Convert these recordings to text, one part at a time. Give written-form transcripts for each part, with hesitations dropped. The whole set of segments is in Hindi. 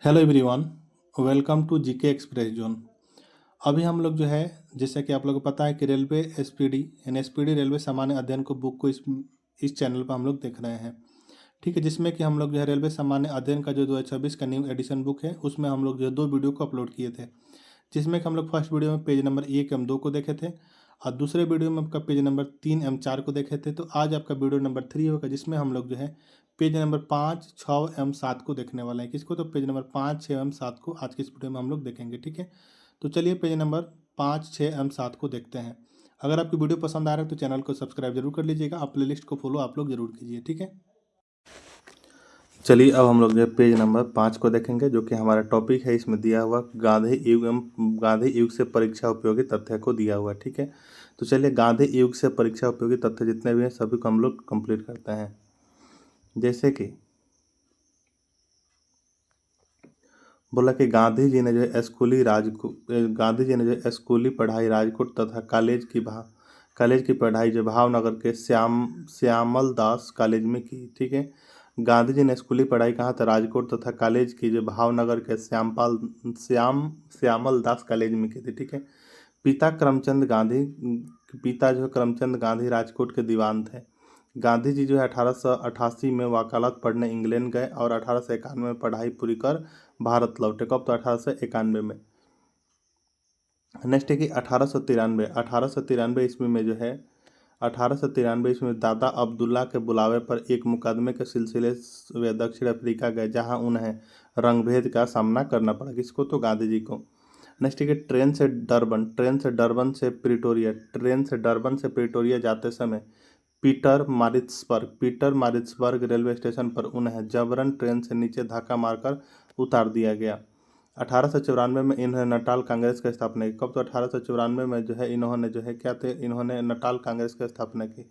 Hello everyone. Welcome to GK express zone. अभी हम लोग जो है, जैसा कि आप लोगों को पता है कि रेलवे एसपीडी यानी एसपीडी रेलवे सामान्य अध्ययन को बुक को इस चैनल पर हम लोग देख रहे हैं। ठीक है, जिसमें कि हम लोग जो है रेलवे सामान्य अध्ययन का जो 2026 का न्यू एडिशन बुक है, उसमें हम लोग जो है 2 वीडियो को अपलोड किए थे। जिसमें कि हम लोग फर्स्ट वीडियो में पेज नंबर 1 एवं 2 को देखे थे और दूसरे वीडियो में आपका पेज नंबर 3 एवं 4 को देखे थे। तो आज आपका वीडियो नंबर 3 होगा, जिसमें हम लोग जो है पेज नंबर 5, 6 एवं 7 को देखने वाले हैं। किसको? तो पेज नंबर 5, 6 एवं 7 को आज की इस वीडियो में हम लोग देखेंगे। ठीक है, तो चलिए पेज नंबर 5, 6 एवं 7 को देखते हैं। अगर आपकी वीडियो पसंद आ रहा है तो चैनल को सब्सक्राइब जरूर कर लीजिएगा और प्लेलिस्ट को फॉलो आप लोग जरूर कीजिए। ठीक है, चलिए अब हम लोग जो है पेज नंबर 5 को देखेंगे, जो कि हमारा टॉपिक है। इसमें दिया हुआ गांधी युग से परीक्षा उपयोगी तथ्य को दिया हुआ है। ठीक है, तो चलिए गांधी युग से परीक्षा उपयोगी तथ्य जितने भी हैं सभी को हम लोग कंप्लीट करते हैं। जैसे कि बोला कि गांधी जी ने जो स्कूली पढ़ाई राजकोट तथा कॉलेज की पढ़ाई जो भावनगर के श्यामल दास कॉलेज में की। ठीक है, गांधी जी ने स्कूली पढ़ाई कहाँ था? राजकोट तथा कॉलेज की जो भावनगर के श्यामल दास कॉलेज में की थी। ठीक है, पिता करमचंद गांधी पिता जो है करमचंद गांधी राजकोट के दीवान थे। गांधी जी जो है 1888 में वकालत पढ़ने इंग्लैंड गए और 1891 में पढ़ाई पूरी कर भारत लौटे। कब? तो 1891 में। नेक्स्ट है कि 1893 ईस्वी में जो है 1893 ईस्वी में दादा अब्दुल्ला के बुलावे पर एक मुकदमे के सिलसिले वे दक्षिण अफ्रीका गए, जहां उन्हें रंगभेद का सामना करना पड़ा। किसको? तो गांधी जी को। नेक्स्ट है कि ट्रेन से डरबन से प्रिटोरिया जाते समय पीटर मारिट्सबर्ग रेलवे स्टेशन पर उन्हें जबरन ट्रेन से नीचे धक्का मारकर उतार दिया गया। 1894 में इन्होंने नटाल कांग्रेस की स्थापना की। कब? तो 1894 में जो है इन्होंने नटाल कांग्रेस की स्थापना की।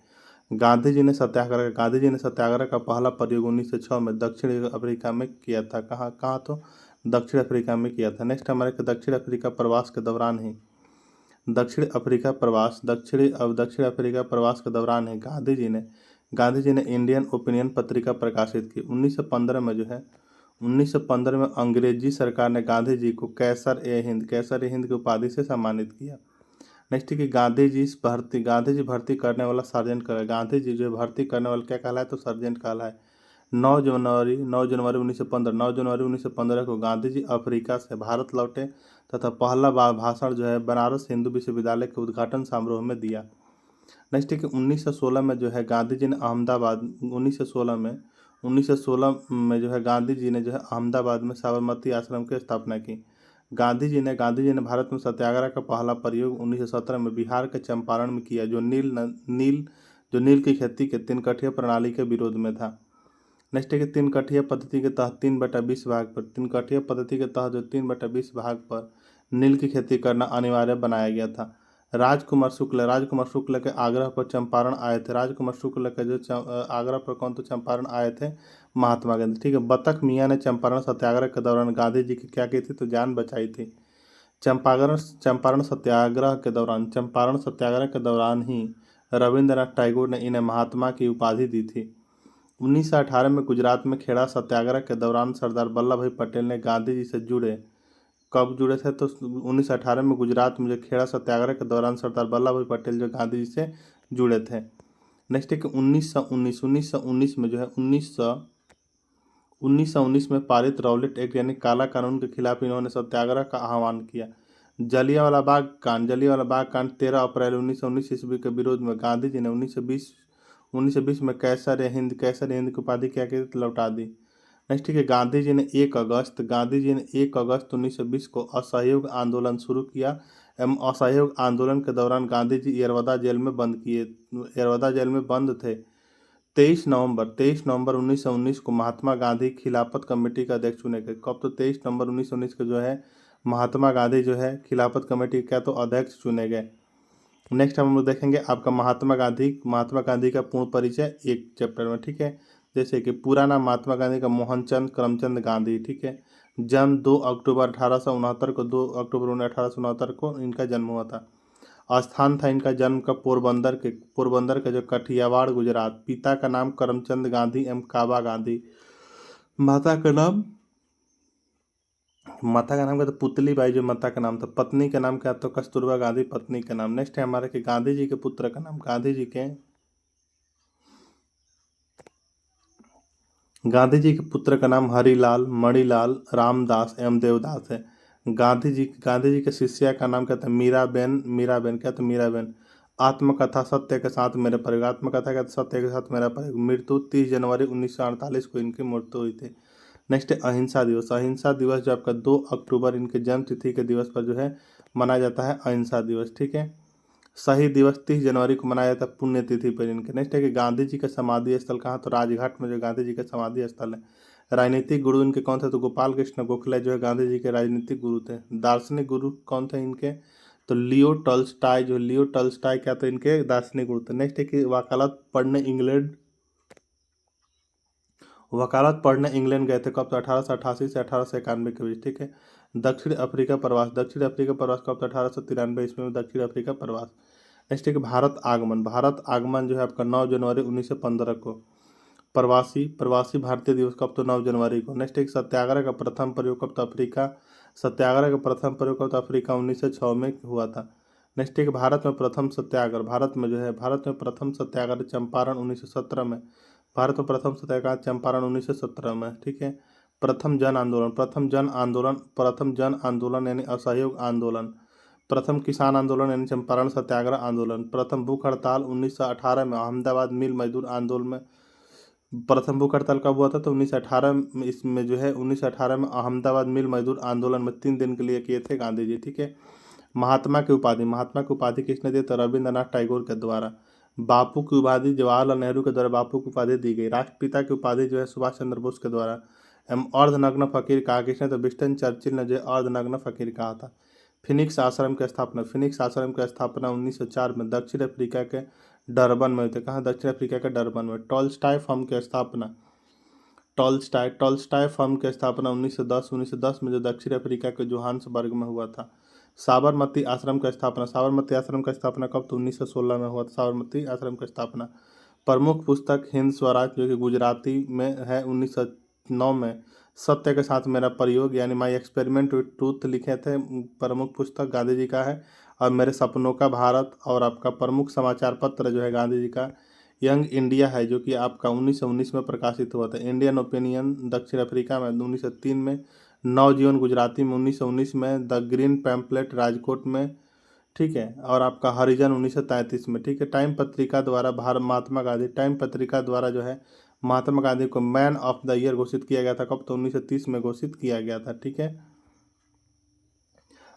गांधी जी ने सत्याग्रह का पहला प्रयोग 1906 में दक्षिण अफ्रीका में किया था। कहाँ कहाँ? तो दक्षिण अफ्रीका में किया था। नेक्स्ट हमारे दक्षिण अफ्रीका प्रवास के दौरान ही दक्षिण अफ्रीका प्रवास के दौरान ही गांधी जी ने इंडियन ओपिनियन पत्रिका प्रकाशित की। 1915 में अंग्रेजी सरकार ने गांधी जी को कैसर ए हिंद की उपाधि से सम्मानित किया। नेक्स्ट है कि गांधी जी भर्ती करने वाला सार्जेंट कहलाए। गांधी जी जो है भर्ती करने वाला क्या कहलाए? तो सार्जेंट कहलाए। 9 जनवरी 1915 को गांधी जी अफ्रीका से भारत लौटे तथा पहला भाषण जो है बनारस हिंदू विश्वविद्यालय के उद्घाटन समारोह में दिया। नेक्स्ट है कि 1916 में जो है गांधी जी ने 1916 में जो है गांधी जी ने जो है अहमदाबाद में साबरमती आश्रम की स्थापना की। गांधी जी ने भारत में सत्याग्रह का पहला प्रयोग 1917 में बिहार के चंपारण में किया, जो नील की खेती के तीन प्रणाली के विरोध में था। नेक्स्ट है कि तीन कठिया पद्धति के तहत 3/20 भाग पर नील की खेती करना अनिवार्य बनाया गया था। राजकुमार शुक्ल के आग्रह पर चंपारण आए थे। राजकुमार शुक्ल के आग्रह पर कौन? तो चंपारण आए थे महात्मा गांधी। ठीक है, बतख मियाँ ने चंपारण सत्याग्रह के दौरान गांधी जी की क्या की थी? तो जान बचाई थी। चंपारण सत्याग्रह के दौरान ही रविंद्रनाथ टैगोर ने इन्हें महात्मा की उपाधि दी थी। 1918 में गुजरात में खेड़ा सत्याग्रह के दौरान सरदार वल्लभ भाई पटेल ने गांधी जी से जुड़े। कब जुड़े थे? तो 1918 में गुजरात में जो खेड़ा सत्याग्रह के दौरान सरदार वल्लभ भाई पटेल जो गांधी जी से जुड़े थे। नेक्स्ट है कि 1919 में जो है 1919 में पारित रॉलेट एक्ट यानी काला कानून के खिलाफ इन्होंने सत्याग्रह का आह्वान किया। जलियांवाला बाग कांड 13 अप्रैल 1919 ईस्वी के विरोध में गांधी जी ने 1920 में कैसर हिंद की उपाधि क्या की? लौटा दी। नेक्स्ट ठीक है, गांधी जी ने 1 अगस्त 1920 को असहयोग आंदोलन शुरू किया एवं असहयोग आंदोलन के दौरान गांधी जी यरवदा जेल में बंद थे। 23 नवंबर 1919 को महात्मा गांधी खिलाफत कमेटी का अध्यक्ष चुने गए। कब? तो 23 नवंबर 1919 को जो है महात्मा गांधी जो है खिलाफत कमेटी क्या? तो अध्यक्ष चुने गए। नेक्स्ट हम लोग देखेंगे आपका महात्मा गांधी का पूर्ण परिचय एक चैप्टर में। ठीक है, जैसे कि पूरा नाम महात्मा गांधी का मोहनचंद करमचंद गांधी। ठीक है, जन्म 2 अक्टूबर 1869 को इनका जन्म हुआ था। स्थान था इनका जन्म का पोरबंदर के जो कठियावाड़ गुजरात। पिता का नाम करमचंद गांधी एवं काबा गांधी, माता का नाम माता का नाम क्या था? पुतली बाई जो माता का नाम था। पत्नी का नाम क्या? तो कस्तूरबा गांधी पत्नी का नाम। नेक्स्ट है हमारे कि गांधी जी के पुत्र का नाम। गांधी जी के पुत्र का नाम हरिलाल, मणिलाल, रामदास एवं देवदास है। गांधी जी के शिष्या का नाम क्या था? मीराबेन क्या था? मीराबेन। आत्मकथा सत्य के साथ मेरे प्रयोग। आत्मकथा क्या था? सत्य के साथ मेरा प्रयोग। मृत्यु 30 जनवरी 1948 को इनकी मृत्यु हुई थी। नेक्स्ट है अहिंसा दिवस। अहिंसा दिवस जो आपका 2 अक्टूबर इनके जन्म तिथि के दिवस पर जो है मनाया जाता है अहिंसा दिवस। ठीक है। शहीद दिवस 30 जनवरी को मनाया जाता है पुण्यतिथि पर इनके। नेक्स्ट है कि गांधी जी का समाधि स्थल कहाँ? तो राजघाट में जो गांधी जी का समाधि स्थल है। राजनीतिक गुरु इनके कौन थे? तो गोपाल कृष्ण गोखले जो है गांधी जी के राजनीतिक गुरु थे। दार्शनिक गुरु कौन थे इनके? तो लियो टॉल्स्टाय क्या थे इनके दार्शनिक गुरु थे। नेक्स्ट है कि वकालत पढ़ने इंग्लैंड गए थे कब? तो 1888 से 1891 के बीच। ठीक है। दक्षिण अफ्रीका प्रवास कब? तो 1893 ईस्वी में दक्षिण अफ्रीका प्रवास। नेक्स्ट है कि भारत आगमन जो है आपका 9 जनवरी 1915 को। प्रवासी प्रवासी भारतीय दिवस कब? तो 9 जनवरी को। नेक्स्ट एक सत्याग्रह का प्रथम प्रयोग कब? तो अफ्रीका। सत्याग्रह का प्रथम प्रयोग कब? तो अफ्रीका 1906 में हुआ था। नेक्स्ट एक भारत में प्रथम सत्याग्रह। भारत में प्रथम सत्याग्रह चंपारण 1917 में। भारत में प्रथम सत्याग्रह चंपारण 1917 में। ठीक है। प्रथम जन आंदोलन यानी असहयोग आंदोलन। प्रथम किसान आंदोलन यानी चंपारण सत्याग्रह आंदोलन। प्रथम भूख हड़ताल 1918 में अहमदाबाद मिल मजदूर आंदोलन में। प्रथम भूख हड़ताल कब हुआ था? तो 1918 में। इसमें जो है 1918 में अहमदाबाद मिल मजदूर आंदोलन में 3 दिन के लिए किए थे गांधी जी। ठीक है। महात्मा की उपाधि किसने दी? तो रविंद्रनाथ टैगोर के द्वारा। बापू की उपाधि जवाहरलाल नेहरू के द्वारा बापू की उपाधि दी गई। राष्ट्रपिता की उपाधि जो है सुभाष चंद्र बोस के द्वारा। एवं अर्धनग्न फकीर कहा किसने? तो विंस्टन चर्चिल ने जो है अर्धनग्न फकीर कहा था। फिनिक्स आश्रम की स्थापना 1904 में दक्षिण अफ्रीका के डरबन में हुई थी। कहाँ? दक्षिण अफ्रीका के डरबन में। टॉल्स्टाय फर्म की स्थापना 1910 में जो दक्षिण अफ्रीका के जोहान्सबर्ग में हुआ था। साबरमती आश्रम का स्थापना कब? तो 1916 में हुआ था साबरमती आश्रम का स्थापना। प्रमुख पुस्तक हिंद स्वराज जो कि गुजराती में है 1909 में। सत्य के साथ मेरा प्रयोग यानी माई एक्सपेरिमेंट विथ ट्रूथ लिखे थे। प्रमुख पुस्तक गांधी जी का है। और मेरे सपनों का भारत और आपका प्रमुख समाचार पत्र जो है गांधी जी का यंग इंडिया है जो कि आपका 1919 में प्रकाशित हुआ था। इंडियन ओपिनियन दक्षिण अफ्रीका में 1903 में। नवजीवन गुजराती में 1919 में। द ग्रीन पैम्पलेट राजकोट में। ठीक है। और आपका हरिजन 1933 में। ठीक है। टाइम पत्रिका द्वारा जो है महात्मा गांधी को मैन ऑफ द ईयर घोषित किया गया था कब? तो 1930 में घोषित किया गया था। ठीक है।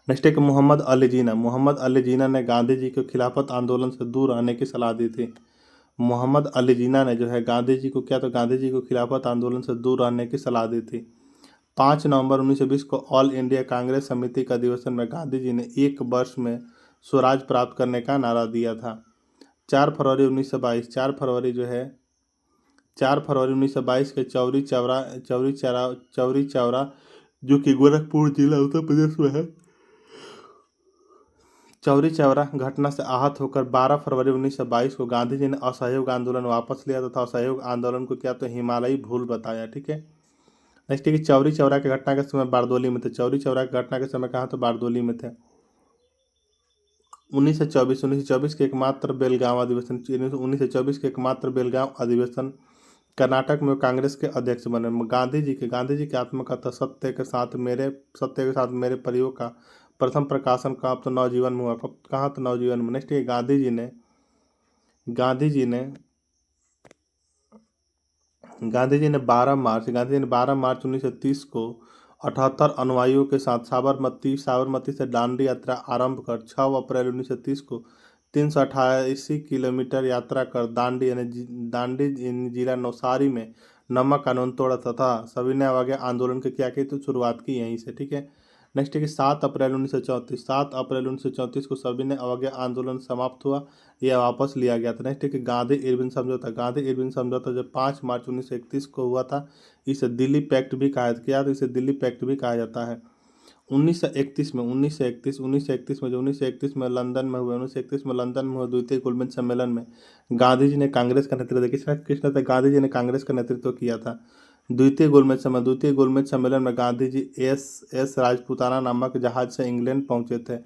नेक्स्ट एक मोहम्मद अली जिन्ना ने गांधी जी को खिलाफत आंदोलन से दूर रहने की सलाह दी थी। मोहम्मद अली जिन्ना ने जो है गांधी जी को क्या? तो गांधी जी को खिलाफत आंदोलन से दूर रहने की सलाह दी थी। 5 नवंबर 1920 को ऑल इंडिया कांग्रेस समिति का अधिवेशन में गांधी जी ने 1 वर्ष में स्वराज प्राप्त करने का नारा दिया था। 4 फरवरी 1922 के चौरी चौरा जो कि गोरखपुर जिला उत्तर प्रदेश में है। चौरी चौरा घटना से आहत होकर 12 फरवरी 1922 को गांधी जी ने असहयोग आंदोलन वापस लिया तथा असहयोग आंदोलन को क्या? तो हिमालयी भूल बताया। ठीक है। नेक्स्ट है कि चौरी चौरा की घटना के समय बारदोली में थे। चौरी चौरा की घटना के समय कहाँ? तो बारदोली में थे। 1924 के एकमात्र बेलगांव अधिवेशन कर्नाटक में कांग्रेस के अध्यक्ष बने। गांधी जी की आत्मकथा सत्य के साथ मेरे प्रयोग का प्रथम प्रकाशन कब? तो नवजीवन में हुआ। कब? कहाँ? तो नवजीवन में। नेक्स्ट है गांधी जी ने 12 मार्च 1930 को 78 अनुयायियों के साथ साबरमती से दांडी यात्रा आरंभ कर 6 अप्रैल 1930 को 388 किलोमीटर यात्रा कर दांडी जिला नौसारी में नमक कानून तोड़ा तथा सविनय अवज्ञा आंदोलन की क्या की? तो शुरुआत की यहीं से। ठीक है। नेक्स्ट है कि 7 अप्रैल 1934 को सविनय अवज्ञा आंदोलन समाप्त हुआ, यह वापस लिया गया था। नेक्स्ट है कि गांधी इरविन समझौता जो 5 मार्च 1931 को हुआ था, इसे दिल्ली पैक्ट भी कहा जाता है। इसे दिल्ली पैक्ट भी कहा जाता है। 1931 में लंदन में हुए 1931 गोलमेज सम्मेलन में गांधी जी ने कांग्रेस का नेतृत्व किया था। गांधी जी ने कांग्रेस का नेतृत्व किया था। द्वितीय गोलमेज सम्मेलन में गांधी जी एस राजपूताना नामक जहाज से इंग्लैंड पहुंचे थे।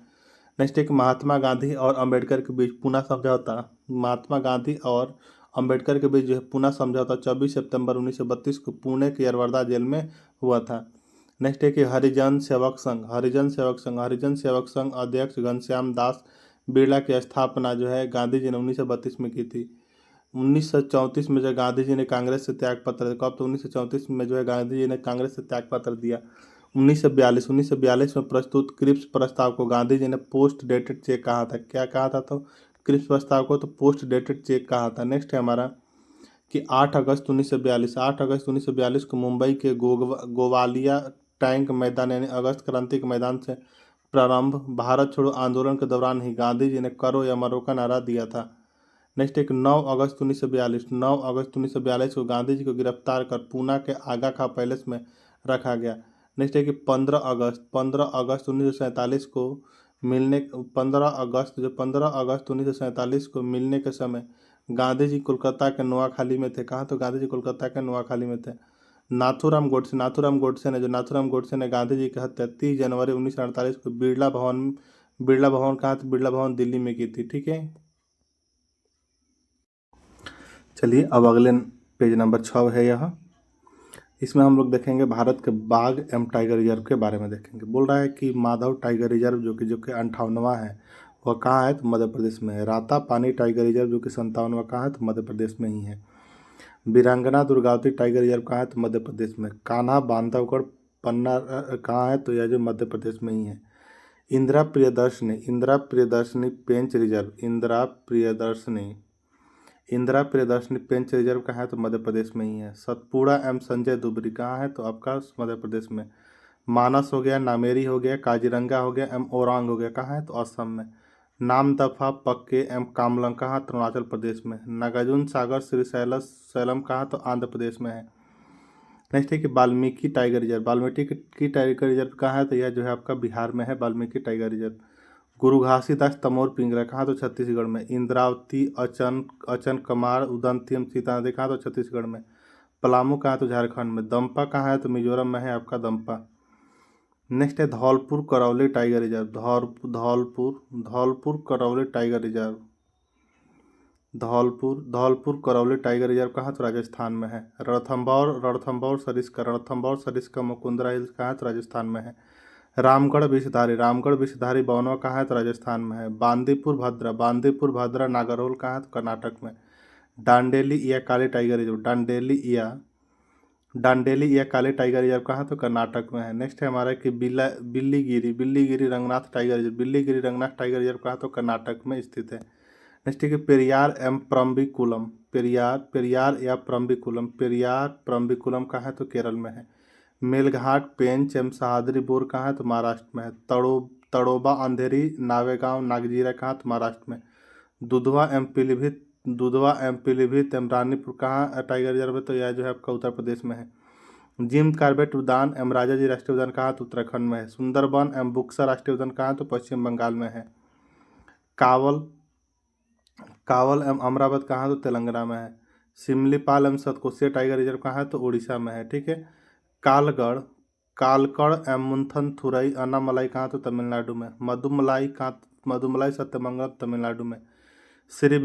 नेक्स्ट एक महात्मा गांधी और अंबेडकर के बीच पूना समझौता। महात्मा गांधी और अंबेडकर के बीच जो है पूना समझौता 24 सितंबर 1932 को पुणे के यरवदा जेल में हुआ था। नेक्स्ट है कि हरिजन सेवक संघ अध्यक्ष घनश्याम दास बिरला की स्थापना जो है गांधी जी ने 1932 में की थी। 1934 में जो गांधी जी ने कांग्रेस से त्याग पत्र, कब तो 1934 में जो है गांधी जी ने कांग्रेस से त्याग पत्र दिया। 1942 में प्रस्तुत क्रिप्स प्रस्ताव को गांधी जी ने पोस्ट डेटेड चेक कहा था। क्या कहा था? तो क्रिप्स प्रस्ताव को तो पोस्ट डेटेड चेक कहा था। नेक्स्ट है हमारा कि 8 अगस्त 1942 को मुंबई के गोवालिया टैंक मैदान यानी अगस्त क्रांति के मैदान से प्रारंभ भारत छोड़ो आंदोलन के दौरान ही गांधी जी ने करो या मरो का नारा दिया था। नेक्स्ट एक 9 अगस्त 1942 को गांधी जी को गिरफ्तार कर पूना के आगा खां पैलेस में रखा गया। नेक्स्ट है कि 15 अगस्त 1947 को मिलने 15 अगस्त 1947 को मिलने के समय गांधी जी कोलकाता के नोआखाली में थे। कहाँ? तो गांधी जी कोलकाता के नोआखाली में थे। नाथूराम गोडसे ने गांधी जी की हत्या 30 जनवरी 1948 को बिरला भवन कहाँ? तो बिरला भवन दिल्ली में की थी। ठीक है, चलिए अब अगले पेज नंबर 6 है यह। इसमें हम लोग देखेंगे भारत के बाघ एवं टाइगर रिजर्व के बारे में देखेंगे। बोल रहा है कि माधव टाइगर रिजर्व जो कि 58वां है वह कहाँ है? तो मध्य प्रदेश में है। राता पानी टाइगर रिजर्व जो कि 57वां कहाँ है? तो मध्य प्रदेश में ही है। वीरांगना दुर्गावती टाइगर रिजर्व कहाँ है? तो मध्य प्रदेश में। कान्हा बांधवगढ़ पन्ना कहाँ है? तो यह जो मध्य प्रदेश में ही है। इंदिरा प्रियदर्शनी पेंच रिजर्व इंदिरा प्रियदर्शनी पेंच रिजर्व कहाँ है? तो मध्य प्रदेश में ही है। सतपुड़ा एवं संजय दुबरी कहाँ है? तो आपका मध्य प्रदेश में। मानस हो गया, नामेरी हो गया, काजीरंगा हो गया एवं ओरांग हो गया कहाँ है? तो असम में। नामदफा, पक्के एवं कामलंग कहाँ? तो अरुणाचल प्रदेश में। नागार्जुन सागर श्रीशैलम कहाँ? तो आंध्र प्रदेश में है। नेक्स्ट है कि वाल्मीकि टाइगर रिजर्व कहाँ है? तो यह जो है आपका बिहार में है, वाल्मीकि टाइगर रिजर्व। गुरु घासीदास तमोर पिंजरा कहाँ? तो छत्तीसगढ़ में। इंद्रावती, अचन कमार, उदंती एवं सीता नदी कहाँ? तो छत्तीसगढ़ में। पलामू कहाँ? तो झारखंड में। दंपा कहाँ है? तो मिजोरम में है आपका दंपा। नेक्स्ट है Dholpur Karauli tiger reserve. Dholpur Karauli tiger reserve कहाँ? तो राजस्थान में है। रणथंभौर सरिस्का मुकुंदरा हिल्स कहाँ? तो राजस्थान में है। रामगढ़ विषधारी बवनवा कहाँ है? तो राजस्थान में है। बांदीपुर भद्रा नागरहोल कहाँ है? तो कर्नाटक में। डांडेली या काली टाइगर रिजर्व कहाँ? तो कर्नाटक में है। नेक्स्ट है हमारा कि बिल्लीगिरी रंगनाथ टाइगर रिजर्व कहाँ? तो कर्नाटक में स्थित है। नेक्स्ट है कि पेरियार प्रम्बिकुलम कहाँ है? तो केरल में है। मेलघाट, पेंच एवं सहादरी बोर कहाँ है? तो महाराष्ट्र में है। तड़ोबा, अंधेरी, नावेगांव, नागजीरा कहाँ? तो महाराष्ट्र में। दुधवा एवं पीलीभीत एवं रानीपुर कहाँ टाइगर रिजर्व है? तो यह जो है आपका उत्तर प्रदेश में है। जिम कॉर्बेट उद्यान एवं राजाजी राष्ट्रीय उद्यान कहाँ? तो उत्तराखंड में है। सुंदरबन एवं बुक्सा राष्ट्रीय उद्यान कहाँ? तो पश्चिम बंगाल में है। कावल एवं अमरावत कहाँ? तो तेलंगाना में है। सिमलीपाल एवं सतकोसिया टाइगर रिजर्व कहाँ है? तो उड़ीसा में है। ठीक है। कालकड़ एवं मुंथन थुरई अन्नामलाई कहाँ? तो तमिलनाडु में। मधुमलाई सत्यमंगलम तमिलनाडु में। श्री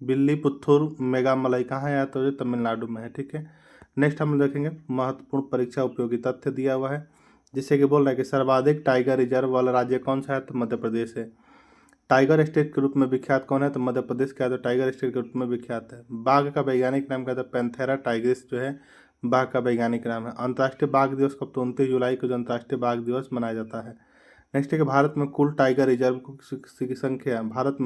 बिल्लीपुत्थुर मेघामलाई कहाँ है? तो तमिलनाडु में है। ठीक है। नेक्स्ट हम देखेंगे महत्वपूर्ण परीक्षा उपयोगी तथ्य दिया हुआ है, जिससे कि बोल रहा है कि सर्वाधिक टाइगर रिजर्व वाला राज्य कौन सा है? तो मध्य प्रदेश है। टाइगर स्टेट के रूप में विख्यात कौन है? तो मध्य प्रदेश का तो टाइगर स्टेट के रूप में विख्यात है। बाघ का वैज्ञानिक नाम क्या था? पैंथेरा टाइग्रिस जो है बाघ का वैज्ञानिक नाम है। अंतर्राष्ट्रीय बाघ दिवस कब? तो 29 जुलाई को जो अंतर्राष्ट्रीय बाघ दिवस मनाया जाता है। नेक्स्ट है कि भारत में कुल टाइगर रिजर्व की संख्या भारत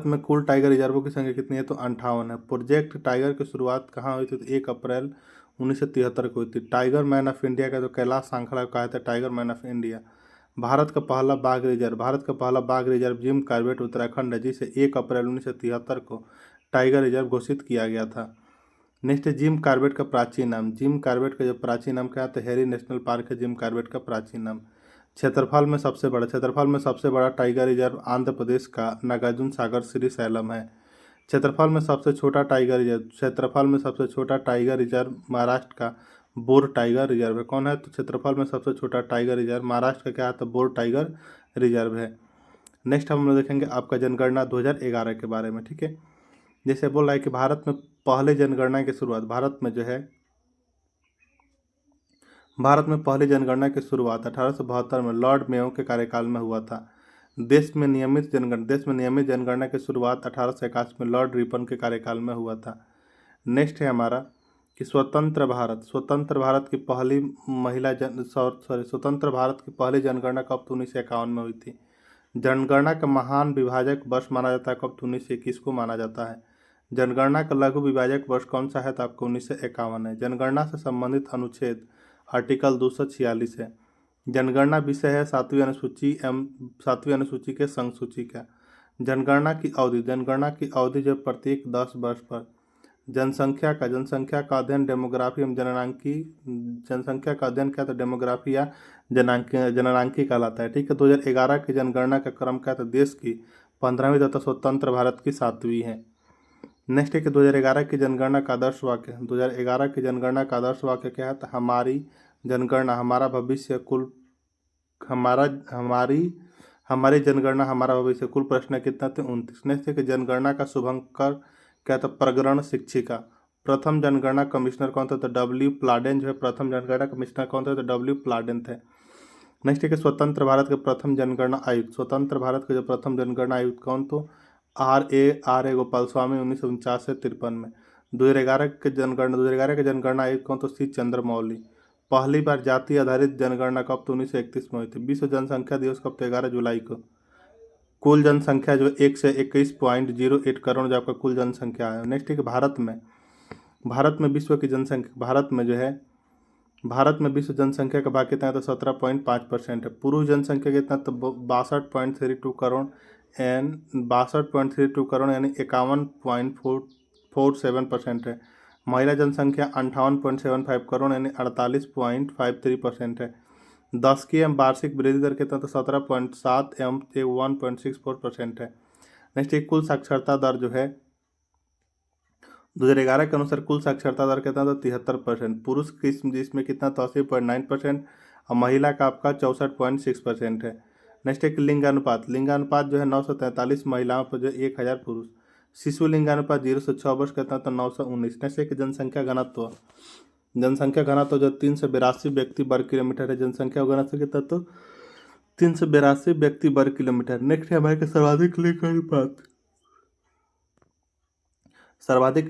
में कुल टाइगर रिजर्वों की संख्या कितनी है? तो 58 है। प्रोजेक्ट टाइगर की शुरुआत कहाँ हुई थी? तो 1 अप्रैल 1973 को हुई थी। टाइगर मैन ऑफ इंडिया का जो कैलाश सांखड़ा को कहा था tiger man of India. Bharat का पहला बाघ रिजर्व जिम कॉर्बेट उत्तराखंड है, जिसे 1 अप्रैल 1973 को टाइगर रिजर्व घोषित किया गया था। नेक्स्ट है जिम कॉर्बेट का प्राचीन नाम। जिम कॉर्बेट का जो प्राचीन नाम क्या है? तो हैरी नेशनल पार्क है जिम कॉर्बेट का प्राचीन नाम। क्षेत्रफल में सबसे बड़ा टाइगर रिजर्व आंध्र प्रदेश का नागार्जुन सागर श्रीशैलम है। क्षेत्रफल में सबसे छोटा टाइगर रिजर्व, क्षेत्रफल में सबसे छोटा टाइगर रिजर्व महाराष्ट्र का बोर टाइगर रिजर्व है। कौन है? तो क्षेत्रफल में सबसे छोटा टाइगर रिजर्व महाराष्ट्र का क्या है? तो बोर टाइगर रिजर्व है। नेक्स्ट हम लोग देखेंगे आपका जनगणना 2011 के बारे में। ठीक है, जैसे बोल रहा है कि भारत में पहले जनगणना की शुरुआत, भारत में 1872 में लॉर्ड मेयो के कार्यकाल में हुआ था। देश में नियमित जनगणना की शुरुआत 1881 में लॉर्ड रिपन के कार्यकाल में हुआ था। नेक्स्ट है हमारा कि स्वतंत्र भारत की पहली जनगणना कब? 1951 में हुई थी। जनगणना का महान विभाजक वर्ष माना जाता है कब? 1921 को माना जाता है। जनगणना का लघु विभाजक वर्ष कौन सा है? तो आपको 1951 है। जनगणना से संबंधित अनुच्छेद आर्टिकल 246 है। जनगणना विषय है 7वीं अनुसूची के संघ सूची का। जनगणना की अवधि जो प्रत्येक 10 वर्ष पर जनसंख्या का अध्ययन डेमोग्राफी एवं जनसंख्या का अध्ययन क्या? तो डेमोग्राफी या जननांकी कहलाता है। ठीक है, 2011 की जनगणना का क्रम क्या? तो देश की 15वीं तथा स्वतंत्र भारत की 7वीं है। नेक्स्ट है कि 2011 की जनगणना का आदर्श वाक्य, 2011 की जनगणना का आदर्श वाक्य क्या है? तो हमारी जनगणना हमारा भविष्य कुल कुल प्रश्न कितना थे? 29। नेक्स्ट है कि जनगणना का शुभंकर क्या था? प्रगण शिक्षिका। प्रथम जनगणना कमिश्नर कौन था? तो डब्ल्यू प्लाडेन जो है प्रथम जनगणना कमिश्नर कौन थे? तो डब्ल्यू प्लाडेन थे। नेक्स्ट है कि स्वतंत्र भारत के प्रथम जनगणना आयुक्त, जो प्रथम जनगणना आयुक्त कौन? तो आर ए गोपाल स्वामी 1949 से 53 में। 2011 के जनगणना आयुक्त कौन? तो सी चंद्रमौली। पहली बार जाति आधारित जनगणना कब? तो 1931 में हुई थी। विश्व जनसंख्या दिवस कब? तो 11 जुलाई को। कुल जनसंख्या जो 1 से 21.08 करोड़ जो आपका कुल जनसंख्या है। नेक्स्ट है कि भारत में विश्व की जनसंख्या, भारत में विश्व जनसंख्या का भाग कितना है? तो 17.5% है। पुरुष जनसंख्या कितना? तो 62.32 करोड़ यानी 51.47% है। महिला जनसंख्या 58.75 करोड़ यानी 48.53% है। 10 की वार्षिक वृद्धि दर कितना? तो 17.7 एवं 1.64% है। नेक्स्ट एक कुल साक्षरता दर जो है 2011 के अनुसार कुल साक्षरता दर कितना था? 73%। पुरुष जिसमें कितना? तो 80.9% और महिला का आपका 64.6% है। नेक्स्ट एक लिंगानुपात जो है 943 महिलाओं पर जो 1000 पुरुष। शिशु लिंगानुपात 0 से 6 वर्ष कितना? तो 919। नेक्स्ट एक जनसंख्या घनत्व जो 382 व्यक्ति वर्ग किलोमीटर है। जनसंख्या घनत्व कितना? तो 382 व्यक्ति वर्ग किलोमीटर। नेक्स्ट है हमारे सर्वाधिक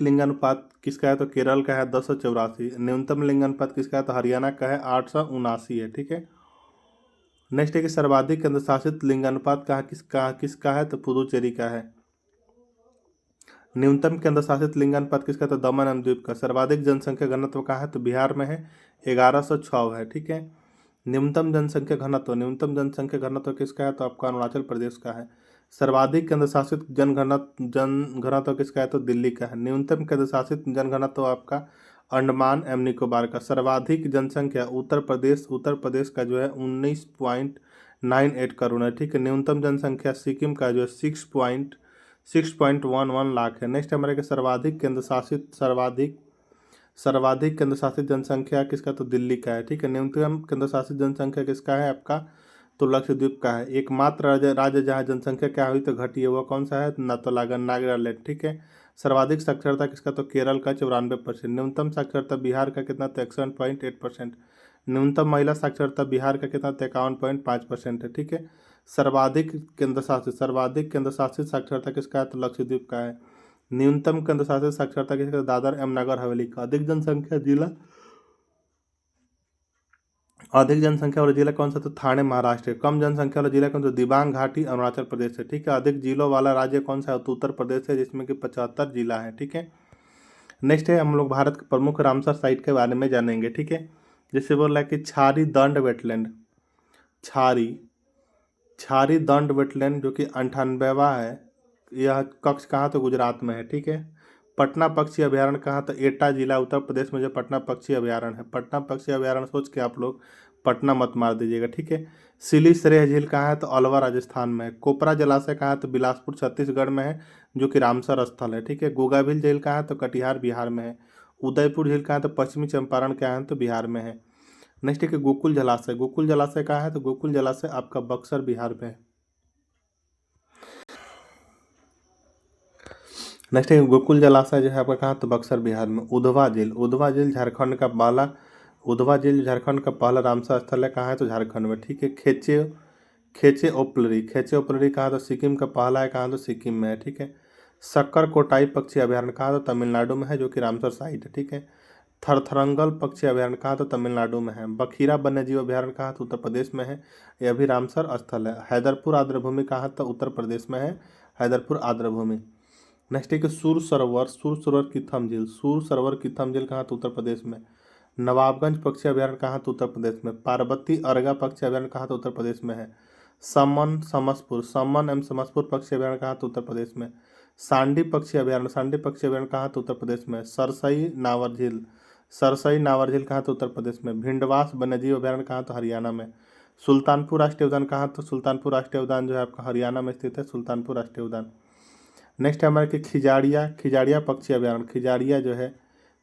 लिंगानुपात किसका है? तो केरल का है 1084। न्यूनतम लिंगानुपात किसका है? तो हरियाणा का है 879 है। ठीक है, नेक्स्ट है कि सर्वाधिक केंद्र शासित लिंगानुपात किसका है? तो पुदुचेरी का है। न्यूनतम केंद्र शासित लिंगानुपात किसका? तो दमन एवं द्वीप का। सर्वाधिक जनसंख्या घनत्व कहाँ है? तो बिहार में है 1106 है। ठीक है, न्यूनतम जनसंख्या घनत्व किसका है? तो आपका अरुणाचल प्रदेश का है। सर्वाधिक केंद्र शासित जन घनत्व किसका है? तो दिल्ली का है। न्यूनतम केंद्र शासित जन घनत्व आपका अंडमान एवं निकोबार का। सर्वाधिक जनसंख्या उत्तर प्रदेश का जो है 19.98 करोड़ है। ठीक है, न्यूनतम जनसंख्या सिक्किम का जो है 6.11 लाख है। नेक्स्ट हमारे के सर्वाधिक केंद्र शासित जनसंख्या किसका? तो दिल्ली का है। ठीक है, न्यूनतम केंद्र शासित जनसंख्या किसका है? आपका तो लक्षद्वीप का है। एकमात्र राज्य जहाँ जनसंख्या क्या हुई तो घटी है वह कौन सा है? नागालैंड। ठीक है, सर्वाधिक साक्षरता किसका? तो केरल का 94%। न्यूनतम साक्षरता बिहार का कितना? तो 61.8%। न्यूनतम महिला साक्षरता बिहार का कितना? 51.5% है। ठीक है, सर्वाधिक केंद्र शासित साक्षरता किसका है? तो लक्षद्वीप का है। न्यूनतम केंद्र शासित साक्षरता किसका? दादर एवं नगर हवेली का। अधिक जनसंख्या वाला जिला कौन सा? तो थाने महाराष्ट्र। कम जनसंख्या वाला जिला कौन सा? दिबांग घाटी अरुणाचल प्रदेश है। ठीक है, अधिक जिलों वाला राज्य कौन सा है? तो उत्तर प्रदेश है, जिसमें कि 75 जिला है। ठीक है, नेक्स्ट है हम लोग भारत के प्रमुख रामसर साइट के बारे में जानेंगे। ठीक है, जैसे बोल रहा है कि छारी दंड वेटलैंड जो कि 98वां है। यह कक्ष कहाँ? तो गुजरात में है। ठीक है, पटना पक्षी अभ्यारण्य कहाँ? तो एटा जिला उत्तर प्रदेश में जो पटना पक्षी अभ्यारण्य है। पटना पक्षी अभ्यारण्य सोच के आप लोग पटना मत मार दीजिएगा, ठीक है। सिली श्रेय झील कहाँ है? तो अलवर राजस्थान में है। कोपरा जलाशय कहाँ है? तो बिलासपुर छत्तीसगढ़ में है, जो कि रामसर स्थल है, ठीक है। गोगाभिल झील कहाँ है? तो कटिहार बिहार में है। उदयपुर झील कहाँ है? तो पश्चिमी चंपारण कहाँ है? तो बिहार में है। नेक्स्ट है कि गोकुल जलाशय, गोकुल जलाशय कहाँ है? तो गोकुल जलाशय आपका बक्सर बिहार में है। नेक्स्ट है गोकुल जलाशय जो है आपका कहाँ? तो बक्सर बिहार में। उधवा झील, उधवा झील झारखंड का पहला, उधवा झील झारखंड का पहला रामसर स्थल है, कहाँ है? तो झारखंड में, ठीक है। खेचे, खेचे ओपलरी, खेचे ओपलरी कहाँ? तो सिक्किम का पहला है, कहाँ? तो सिक्किम में है, ठीक है। सक्कर कोटाई पक्षी अभयारण्य कहाँ? तो तमिलनाडु में है, जो कि रामसर साइट है, ठीक है। थरथरंगल पक्षी अभयारण्य कहाँ? तो तमिलनाडु में है। बखीरा वन्यजीव अभयारण्य कहाँ? तो उत्तर प्रदेश में है, यह भी रामसर स्थल है। हैदरपुर आर्द्रभूमि कहाँ? तो उत्तर प्रदेश में है, हैदरपुर आर्द्रभूमि। नेक्स्ट है कि सूर सरोवर, सूर सरोवर कीथम झील, सूर सरोवर कीथम झील कहाँ? तो उत्तर प्रदेश में। नवाबगंज पक्षी अभयारण्य कहाँ? तो उत्तर प्रदेश में। पार्वती अर्गा पक्षी अभयारण्य कहाँ? तो उत्तर प्रदेश में है। समन समसपुर, समन एवं समसपुर पक्षी अभयारण्य कहाँ? तो उत्तर प्रदेश में। सांडी पक्षी अभयारण्य, सांडी पक्षी अभयारण्य कहाँ? तो उत्तर प्रदेश में। सरसई नावर झील, सरसई नावर झील कहाँ? तो उत्तर प्रदेश में। भिंडवास वन्यजीव अभयारण्य कहाँ? तो हरियाणा में। सुल्तानपुर राष्ट्रीय उद्यान कहाँ? तो सुल्तानपुर राष्ट्रीय उद्यान जो है आपका हरियाणा में स्थित है, सुल्तानपुर राष्ट्रीय उद्यान। नेक्स्ट है हमारे कि खिजाड़िया, खिजाड़िया पक्षी अभयारण्य, खिजाड़िया जो है,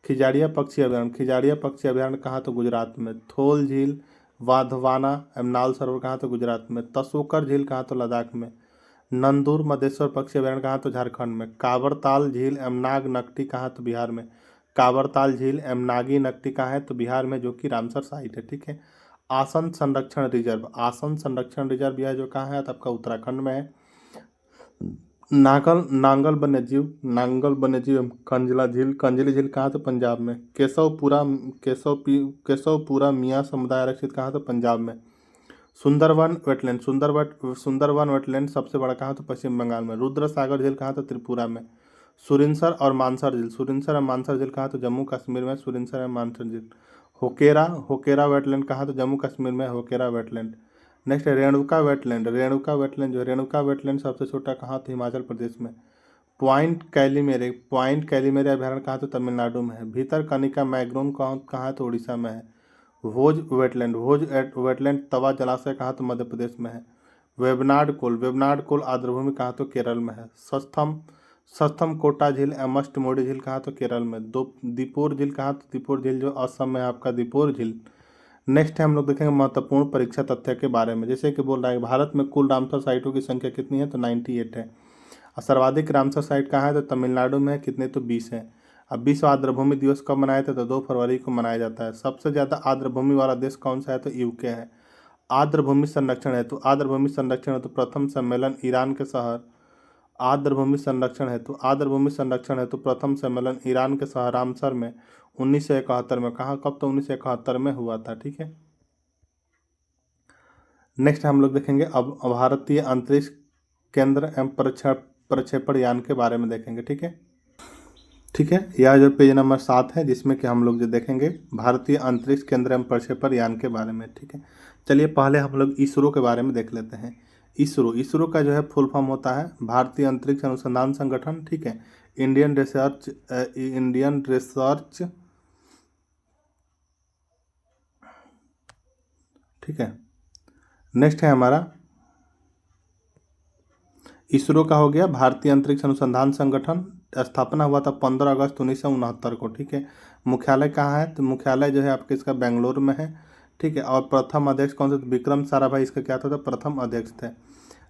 खिजाड़िया पक्षी अभयारण्य, खिजाड़िया पक्षी अभयारण्य कहाँ? तो गुजरात में। थोल झील, वाधवाना एवं नाल सरोवर कहाँ? तो गुजरात में। तसोकर झील कहाँ? तो लद्दाख में। नंदूर मधेश्वर पक्षी अभयारण्य कहाँ? तो झारखंड में। कावरताल झील एवं नाग नकटी कहाँ? तो बिहार में। कावरताल झील एवं नागी नकटी कहाँ है? तो बिहार में, जो कि रामसर साइट है, ठीक है। आसन संरक्षण रिजर्व, आसन संरक्षण रिजर्व यह जो कहाँ है? तो आपका उत्तराखंड में है। नागल नांगल वन्यजीव, नांगल वन्यजीव एवं कंजला झील, कंजली झील कहाँ? तो पंजाब में। केशवपुरा, केशवपुरा मियाँ समुदाय आरक्षित कहाँ? तो पंजाब में। सुंदरवन वेटलैंड, सुंदरवन वेटलैंड सबसे बड़ा कहाँ? तो पश्चिम बंगाल में। रुद्र सागर झील कहाँ? तो त्रिपुरा में। सुरिनसर और मानसर झील, सुरिनसर और मानसर झील कहाँ? तो जम्मू कश्मीर में, सुरिनसर और मानसर झील। होकेरा, होकेरा वेटलैंड कहाँ? तो जम्मू कश्मीर में, होकेरा वेटलैंड। नेक्स्ट है रेणुका वेटलैंड, रेणुका वेटलैंड जो, रेणुका वेटलैंड सबसे छोटा कहाँ? तो हिमाचल प्रदेश में। पॉइंट कैलीमेरे, पॉइंट कैलीमेरे अभयारण्य कहाँ? तो तमिलनाडु में है। भीतरकनिका मैग्रोन कहाँ है? तो उड़ीसा में है। भोज वेटलैंड, भोज वेटलैंड तवा जलाशय कहाँ? तो मध्य प्रदेश में है। वेबनाड कोल, वेबनाड कोल आर्द्रभूमि कहाँ? तो केरल में है। सस्थम, सस्थम कोटा झील एमस्ट मोडी झील कहाँ? तो केरल में। दो दीपोर झील कहाँ? तो दीपोर झील जो असम में है आपका, दीपोर झील। नेक्स्ट है हम लोग देखेंगे महत्वपूर्ण परीक्षा तथ्य के बारे में, जैसे कि बोल रहा है भारत में कुल रामसर साइटों की संख्या कितनी है? तो 98 है। और सर्वाधिक रामसर साइट कहाँ है? तो तमिलनाडु में है, कितने? तो 20 है। अब विश्व आर्द्रभूमि दिवस कब मनाया था? तो 2 फरवरी को मनाया जाता है। सबसे ज़्यादा आर्द्रभूमि वाला देश कौन सा है? तो यूके है। आर्द्रभूमि संरक्षण हेतु, आर्द्रभूमि संरक्षण हेतु प्रथम सम्मेलन ईरान के शहर, आर्द्रभूमि संरक्षण हेतु, आर्द्रभूमि संरक्षण हेतु प्रथम सम्मेलन ईरान के शहर रामसर में 1971 में। कहाँ? कब? तो 1971 में हुआ था, ठीक है। नेक्स्ट हम लोग देखेंगे अब भारतीय अंतरिक्ष केंद्र एवं प्रक्षेपण यान के बारे में देखेंगे, ठीक है। ठीक है, यह जो पेज नंबर 7 है, जिसमें कि हम लोग जो देखेंगे भारतीय अंतरिक्ष केंद्र एवं प्रक्षेपण यान के बारे में, ठीक है। चलिए पहले हम लोग इसरो के बारे में देख लेते हैं। इसरो, इसरो का जो है फुल फॉर्म होता है भारतीय अंतरिक्ष अनुसंधान संगठन, ठीक है। इंडियन रिसर्च, इंडियन रिसर्च, ठीक है। नेक्स्ट है हमारा इसरो का हो गया भारतीय अंतरिक्ष अनुसंधान संगठन, स्थापना हुआ था 15 अगस्त 1969 को, ठीक है। मुख्यालय कहाँ है? तो मुख्यालय जो है आपके इसका बेंगलोर में है, ठीक है। और प्रथम अध्यक्ष कौन से? तो विक्रम साराभाई इसका क्या था? तो प्रथम अध्यक्ष थे।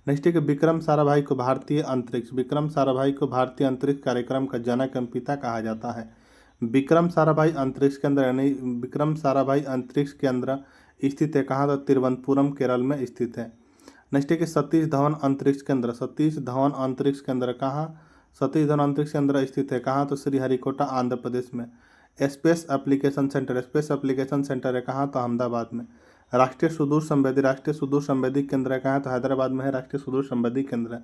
नेक्स्ट है कि विक्रम साराभाई को भारतीय अंतरिक्ष, विक्रम साराभाई को भारतीय अंतरिक्ष कार्यक्रम का जनक एवं पिता कहा जाता है। विक्रम साराभाई अंतरिक्ष केंद्र, यानी विक्रम साराभाई अंतरिक्ष केंद्र स्थित है कहाँ? तो तिरुवनंतपुरम केरल में स्थित है। नेक्स्ट है कि सतीश धवन अंतरिक्ष केंद्र, सतीश धवन अंतरिक्ष केंद्र कहाँ? सतीश धवन अंतरिक्ष केंद्र स्थित है कहाँ? तो श्रीहरिकोटा आंध्र प्रदेश में। Space application centre, space application centre है कहाँ? तो अहमदाबाद में। राष्ट्रीय सुदूर संवेदी, राष्ट्रीय सुदूर संवेदी केंद्र है कहाँ? तो हैदराबाद में है राष्ट्रीय सुदूर संवेदी केंद्र।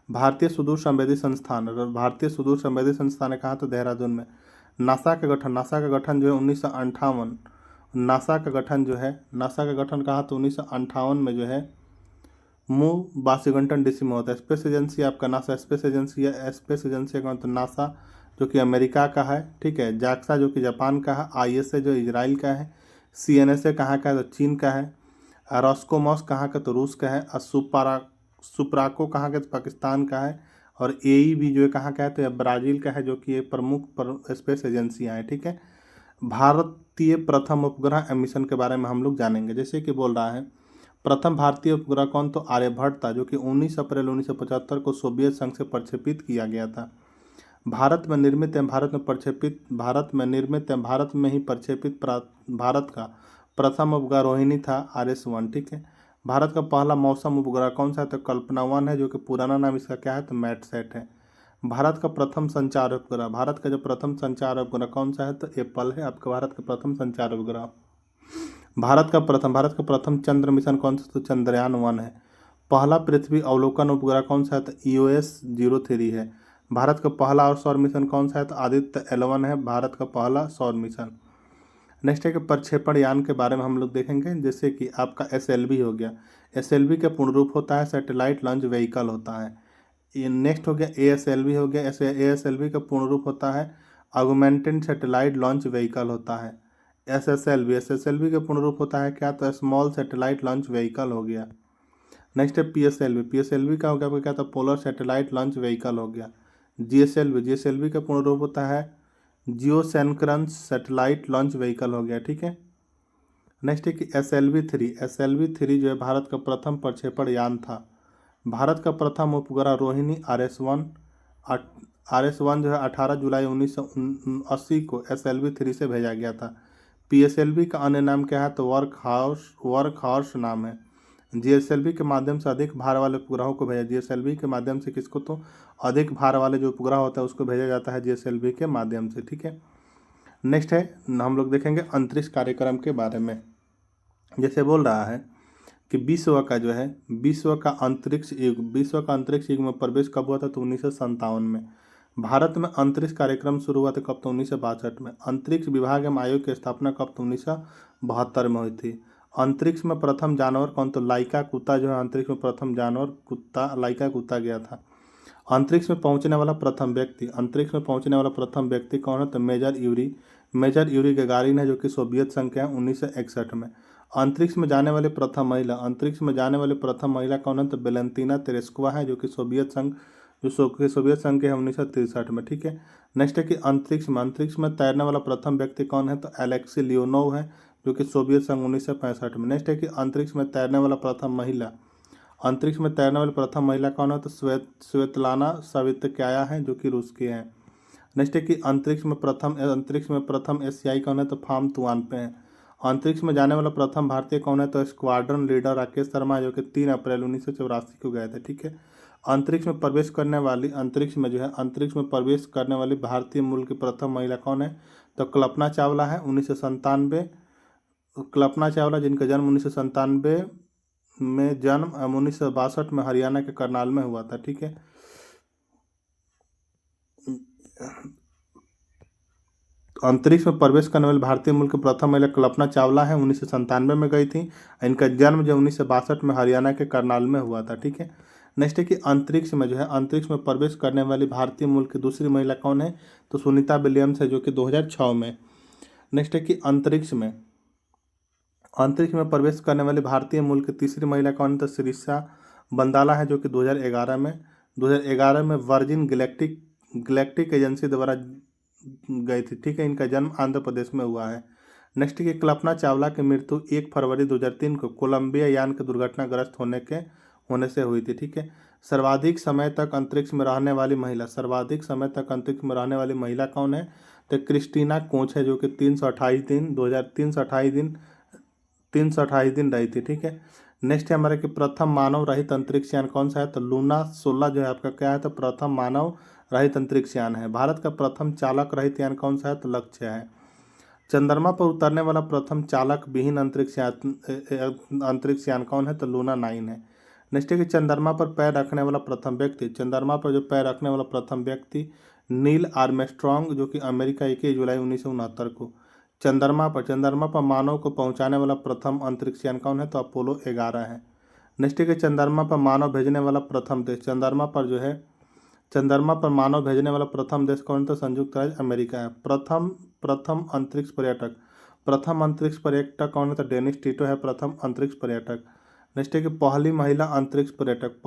भारतीय सुदूर संवेदी संस्थान, भारतीय सुदूर संवेदी संस्थान है कहाँ? तो देहरादून में। नासा का गठन, नासा का गठन जो है 1958, नासा का गठन जो है, नासा का गठन कहाँ? तो 1958 में जो है वाशिंगटन डीसी में होता है। स्पेस एजेंसी आपका नासा स्पेस एजेंसी है, स्पेस एजेंसी का मतलब नासा जो कि अमेरिका का है, ठीक है। जाक्सा जो कि जापान का है, आईएसए जो इजराइल का है, CNSA कहाँ का है तो चीन का है। रॉस्कोमॉस कहाँ का तो रूस का है। और सुप्राको कहाँ का तो पाकिस्तान का है। और AEB जो है कहाँ का है तो यह ब्राज़ील का है, जो कि ये प्रमुख स्पेस एजेंसियाँ हैं। ठीक है। भारतीय प्रथम उपग्रह मिशन के बारे में हम लोग जानेंगे। जैसे कि बोल रहा है प्रथम भारतीय उपग्रह कौन, तो आर्यभट्ट था, जो कि 19 अप्रैल 1975 को सोवियत संघ से प्रक्षेपित किया गया था। भारत में निर्मित एवं भारत में ही प्रक्षेपित भारत का प्रथम उपग्रह रोहिणी था, RS-1। ठीक है। भारत का पहला मौसम उपग्रह कौन सा है तो कल्पना-1 है, जो कि पुराना नाम इसका क्या है तो मैटसैट है। भारत का प्रथम संचार उपग्रह, भारत का जो प्रथम संचार उपग्रह कौन सा है तो एप्पल है आपका भारत का प्रथम संचार उपग्रह। भारत का प्रथम चंद्र मिशन कौन सा तो चंद्रयान-1 है। पहला पृथ्वी अवलोकन उपग्रह कौन सा है तो EOS-03 है। भारत का पहला और सौर मिशन कौन सा है तो आदित्य L1 है, भारत का पहला सौर मिशन। नेक्स्ट है कि प्रक्षेपण यान के बारे में हम लोग देखेंगे। जैसे कि आपका SLV हो गया। SLV का पूर्ण रूप होता है सैटेलाइट लॉन्च व्हीकल होता है। ये नेक्स्ट हो गया ASLV हो गया। ASLV का पूर्ण रूप होता है ऑगमेंटेड सैटेलाइट लॉन्च व्हीकल होता है। SSLV का पूर्ण रूप होता है क्या तो स्मॉल सैटेलाइट लॉन्च व्हीकल हो गया। नेक्स्ट है PSLV का हो गया आपका क्या था पोलर सैटेलाइट लॉन्च व्हीकल हो गया। GSLV का पूर्ण रूप होता है जियोसेंक्रोनस सैटेलाइट लॉन्च व्हीकल हो गया। ठीक है। नेक्स्ट है कि SLV-3 जो है भारत का प्रथम प्रक्षेपण यान था। भारत का प्रथम उपग्रह रोहिणी RS-1 जो है 18 जुलाई 1980 को SLV-3 से भेजा गया था। PSLV का अन्य नाम क्या है तो वर्क हॉर्स नाम है। GSLV के माध्यम से अधिक भार वाले उपग्रहों को भेजा, GSLV के माध्यम से किसको तो अधिक भार वाले जो उपग्रह होता है उसको भेजा जाता है GSLV के माध्यम से। ठीक है। नेक्स्ट है हम लोग देखेंगे अंतरिक्ष कार्यक्रम के बारे में। जैसे बोल रहा है कि विश्व का अंतरिक्ष युग में प्रवेश कब हुआ था तो 1957 में। भारत में अंतरिक्ष कार्यक्रम शुरू हुआ था कब तो 1962 में। अंतरिक्ष विभाग एवं आयोग की स्थापना कब तो 1972 में हुई थी। अंतरिक्ष में प्रथम जानवर कौन तो लाइका कुत्ता जो है अंतरिक्ष में प्रथम जानवर लाइका कुत्ता गया था। अंतरिक्ष में पहुंचने वाला प्रथम व्यक्ति कौन है तो मेजर यूरी गगारिन है, जो कि सोवियत संघ के हैं 1961 में। अंतरिक्ष में जाने वाली प्रथम महिला कौन है तो वेलेंतीना तेरेस्कोवा है, जो कि सोवियत संघ के हैं 1963 में। ठीक है। नेक्स्ट है कि अंतरिक्ष में तैरने वाला प्रथम व्यक्ति कौन है तो एलेक्सी लियोनोव है, जो कि सोवियत संघ 1965 में। नेक्स्ट है कि अंतरिक्ष में तैरने वाली प्रथम महिला कौन है तो स्वेतलाना सावित्काया है, जो कि रूस के हैं। नेक्स्ट है कि अंतरिक्ष में प्रथम एशियाई कौन है तो फार्म तुआनपे हैं। अंतरिक्ष में जाने वाला प्रथम भारतीय कौन है तो स्क्वाड्रन लीडर राकेश शर्मा, जो कि 3 अप्रैल 1984 को गए थे। ठीक है। अंतरिक्ष में प्रवेश करने वाली भारतीय मूल की प्रथम महिला कौन है तो कल्पना चावला है 1997। कल्पना चावला जिनका जन्म 1997 में 1962 में हरियाणा के करनाल में हुआ था। ठीक है। अंतरिक्ष में प्रवेश करने वाली भारतीय मूल की प्रथम महिला कल्पना चावला है 1997 में गई थी। इनका जन्म जो 1962 में हरियाणा के करनाल में हुआ था। ठीक है। नेक्स्ट है कि अंतरिक्ष में प्रवेश करने वाली भारतीय मूल की दूसरी महिला कौन है तो सुनीता विलियम्स है, जो कि 2006 में। नेक्स्ट है कि अंतरिक्ष में प्रवेश करने वाली भारतीय मूल की तीसरी महिला कौन है तो शिरीषा बंदाला है, जो कि 2011 में वर्जिन गैलेक्टिक एजेंसी द्वारा गई थी। ठीक है। इनका जन्म आंध्र प्रदेश में हुआ है। नेक्स्ट की कल्पना चावला की मृत्यु 1 फरवरी 2003 को कोलंबिया यान के दुर्घटनाग्रस्त होने से हुई थी। ठीक है। सर्वाधिक समय तक अंतरिक्ष में रहने वाली महिला कौन है तो क्रिस्टीना कोच है, जो कि 328 दिन रही थी। ठीक है। नेक्स्ट है हमारे कि प्रथम मानव रहित अंतरिक्ष यान कौन सा है तो लूना 16 जो है आपका क्या है तो प्रथम मानव रहित अंतरिक्ष यान है। भारत का प्रथम चालक रहित यान कौन सा है तो लक्ष्य है। चंद्रमा पर उतरने वाला प्रथम चालक विहीन अंतरिक्ष यान कौन है तो लूना 9 है। नेक्स्ट है कि चंद्रमा पर पैर रखने वाला प्रथम व्यक्ति नील आर्मस्ट्रॉन्ग, जो कि अमेरिका 21 जुलाई 1969 को। चंद्रमा पर मानव को पहुंचाने वाला प्रथम अंतरिक्ष यान कौन है तो अपोलो 11 है। नेक्स्ट है कि चंद्रमा पर मानव भेजने वाला प्रथम देश कौन है तो संयुक्त राज्य अमेरिका है। प्रथम अंतरिक्ष प्रथम अंतरिक्ष पर्यटक कौन है? तो डेनिस टिटो है प्रथम अंतरिक्ष पर्यटक। नेक्स्ट है कि पहली महिला अंतरिक्ष पर्यटक,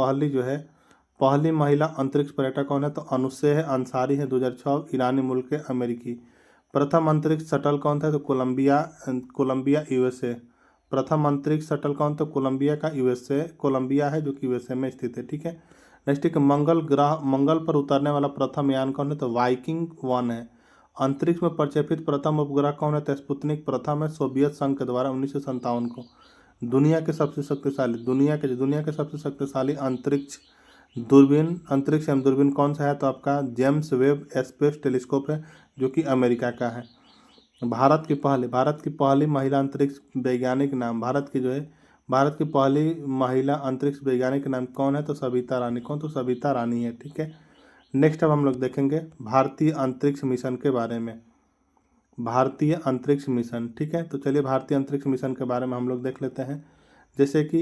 पहली महिला अंतरिक्ष पर्यटक कौन है? तो अनुशे है अंसारी है 2006 ईरानी मुल्क के अमेरिकी। प्रथम अंतरिक्ष शटल कौन था? तो कोलंबिया यूएसए। प्रथम अंतरिक्ष शटल कौन? तो कोलंबिया का यूएसए, कोलंबिया है जो कि यूएसए में स्थित है। ठीक है। नेक्स्ट है कि मंगल पर उतरने वाला प्रथम यान कौन है? तो वाइकिंग 1 है। अंतरिक्ष में प्रक्षेपित प्रथम उपग्रह कौन है? तो स्पुतनिक प्रथम है, सोवियत संघ के द्वारा 1957 को। दुनिया के सबसे शक्तिशाली अंतरिक्ष एवं दूरबीन कौन सा है? तो आपका जेम्स वेब स्पेस टेलीस्कोप है जो कि अमेरिका का है। भारत की पहली महिला अंतरिक्ष वैज्ञानिक नाम, भारत की पहली महिला अंतरिक्ष वैज्ञानिक नाम कौन है? तो सविता रानी। कौन? तो सविता रानी है। ठीक है। नेक्स्ट अब हम लोग देखेंगे भारतीय अंतरिक्ष मिशन के बारे में। भारतीय अंतरिक्ष मिशन, ठीक है। तो चलिए भारतीय अंतरिक्ष मिशन के बारे में हम लोग देख लेते हैं। जैसे कि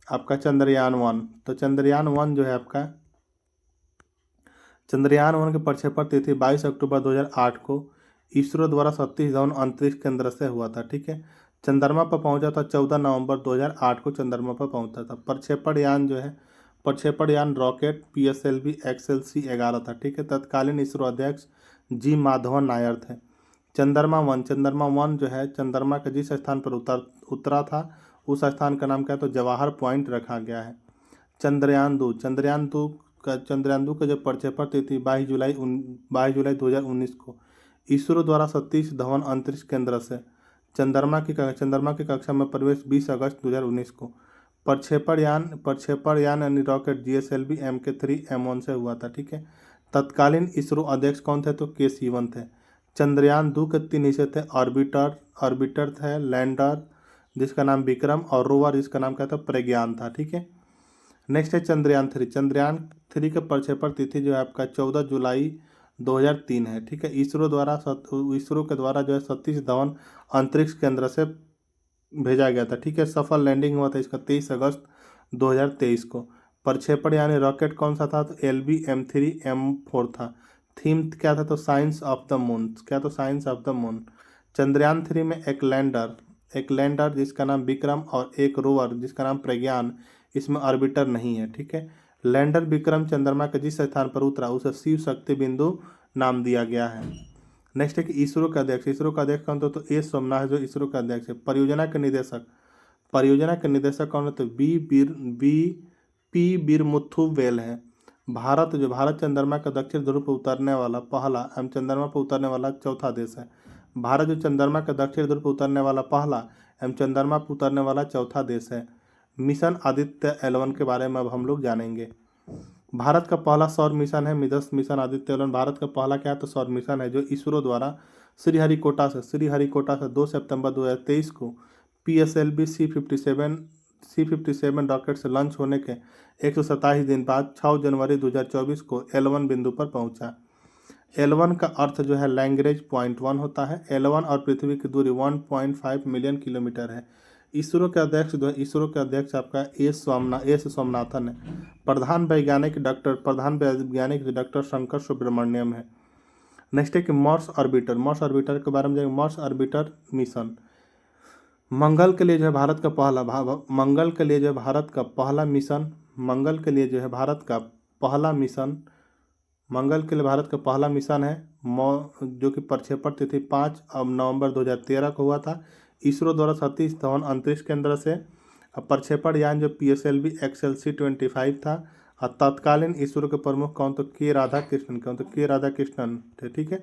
आपका चंद्रयान-1, तो चंद्रयान-1 जो है आपका, चंद्रयान-1 की प्रक्षेपण तिथि 22 अक्टूबर 2008 को इसरो द्वारा सतीश धवन अंतरिक्ष केंद्र से हुआ था। ठीक है। चंद्रमा पर पहुंचा था 14 नवंबर 2008 को चंद्रमा पर पहुंचा था। प्रक्षेपण यान रॉकेट PSLV XLC-11 था। ठीक है। तत्कालीन इसरो अध्यक्ष जी माधवन नायर थे। चंद्रमा-1 जो है चंद्रमा के जिस स्थान पर उतरा था उस स्थान का नाम क्या है? तो जवाहर पॉइंट रखा गया है। चंद्रयान-2 का जो प्रक्षेपण तिथि 22 जुलाई 2019 को इसरो द्वारा सतीश धवन अंतरिक्ष केंद्र से चंद्रमा की कक्षा में प्रवेश 20 अगस्त 2019 को। प्रक्षेपण यान यानी रॉकेट GSLV Mk3 M1 से हुआ था। ठीक है। तत्कालीन इसरो अध्यक्ष कौन थे? तो के सिवन थे। चंद्रयान-2 के 3 हिस्से थे। ऑर्बिटर थे, लैंडर जिसका नाम विक्रम और रोवर जिसका नाम क्या था? प्रज्ञान था। ठीक है। नेक्स्ट है चंद्रयान-3 के प्रक्षेपण तिथि जो है आपका 14 जुलाई 2003 है। ठीक है। इसरो के द्वारा जो है सतीश धवन अंतरिक्ष केंद्र से भेजा गया था। ठीक है। सफल लैंडिंग हुआ था इसका 23 अगस्त 2023 को। प्रक्षेपण यानी रॉकेट कौन सा था? तो LV M3 M4 था। थीम क्या था? तो साइंस ऑफ द मून। क्या? तो science of the moon. Chandrayaan-3 में एक लैंडर जिसका नाम विक्रम और एक रोवर जिसका नाम प्रज्ञान, इसमें ऑर्बिटर नहीं है। ठीक है। लैंडर विक्रम चंद्रमा के जिस स्थान पर उतरा उसे शिव शक्ति बिंदु नाम दिया गया है। नेक्स्ट है कि इसरो का अध्यक्ष कौन था? तो ए सोमनाथ जो इसरो का अध्यक्ष है। परियोजना के निदेशक कौन है? तो पी वीरमुथु वेल है। भारत चंद्रमा का दक्षिण ध्रुव पर उतरने वाला पहला एवं चंद्रमा पर उतरने वाला चौथा देश है। भारत जो चंद्रमा का दक्षिण ध्रुव पर उतरने वाला पहला एवं चंद्रमा पर उतरने वाला चौथा देश है। मिशन आदित्य L1 के बारे में अब हम लोग जानेंगे। भारत का पहला सौर मिशन है मिशन आदित्य L1। भारत का पहला क्या है? तो सौर मिशन है जो इसरो द्वारा श्रीहरिकोटा से 2 सितंबर 2023 को PSLV C57 रॉकेट से लॉन्च होने के 127 दिन बाद 6 जनवरी 2024 को L1 बिंदु पर पहुंचा। L1 का अर्थ जो है लैग्रेंज पॉइंट 1 होता है। L1 और पृथ्वी की दूरी 1.5 मिलियन किलोमीटर है। इसरो के अध्यक्ष आपका एस स्वामीनाथन है। प्रधान वैज्ञानिक डॉक्टर शंकर सुब्रमण्यम है। नेक्स्ट है कि मार्स ऑर्बिटर के बारे में जाएंगे। मार्स ऑर्बिटर मिशन मंगल के लिए जो है भारत का पहला मिशन है जो कि प्रक्षेपण तिथि 5 नवंबर 2013 को हुआ था। इसरो द्वारा सतीश धवन अंतरिक्ष केंद्र से। प्रक्षेपण यान जो PSLV XLC-25 था। और तत्कालीन इसरो के प्रमुख कौन? तो के राधाकृष्णन थे। ठीक है।